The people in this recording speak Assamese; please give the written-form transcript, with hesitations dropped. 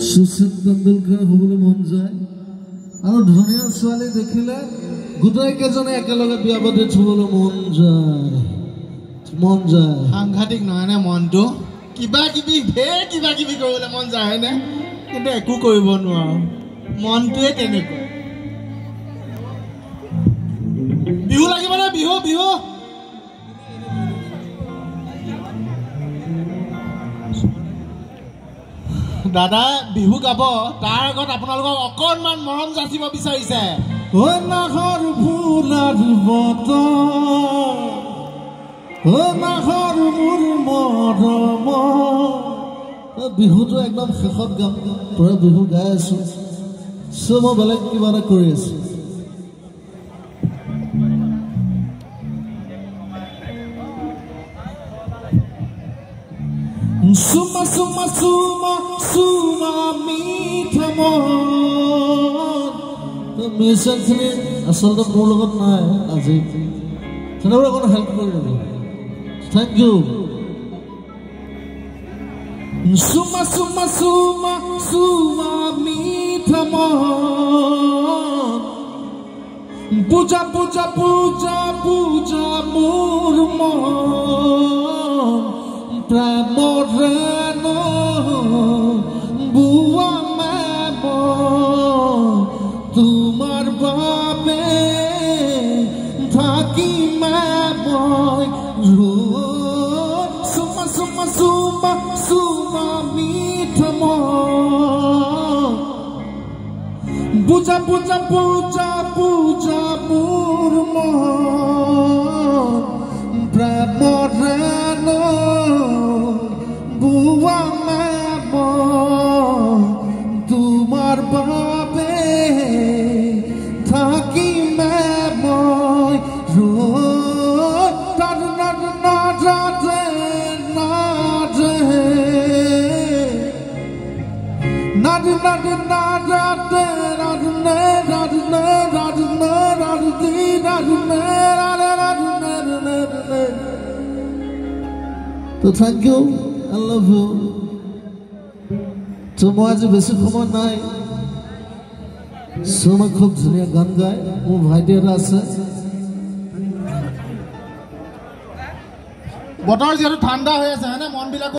শচীন তেণ্ডুলকাৰ হ'বলৈ মন যায় আৰু ধুনীয়া ছোৱালী দেখিলে গোটেইকেইজনে একেলগে বিয়া পাতি থবলৈ মন যায় সাংঘাতিক নহয় নে মনটো কিবা কিবি কৰিবলৈ মন যায় হয়নে কিন্তু একো কৰিব নোৱাৰো মনটোৱে তেনেকুৱা বিহু লাগিব না বিহু বিহু দাদা বিহু গাব তাৰ আগত আপোনালোকক অকণমান মৰম যাচিব বিচাৰিছে ঐ নাহৰ ফুলাৰ বতৰ ঐ নাহৰ মোৰ মৰম বিহুটো একদম শেষত গাম তই বিহু গাই আছো মই বেলেগ কিবা এটা কৰি আছো Suma suma suma suma meetha mon the mission thini asal to মোৰ লগত নাই আজি তেনেকুৱা কোনো হেল্প কৰিব thank you suma suma suma suma meetha mon puja puja puja puja মোৰ mon Pramorano Bua Mabo Tumar Babe Thaki Mabo Suma Suma Suma Suma Mitamo Puja Puja Puja Puja Murmo Pramorano Bua Mabo Tumar Babe Thaki Mabo So thank you, I love you. So মই আজি বেছি সময় নাই সোনা খুব ধুনীয়া গান গায় মোৰ ভাইটি এটা আছে বতৰ যিহেতু ঠাণ্ডা হৈ আছে হয়নে মন বিলাক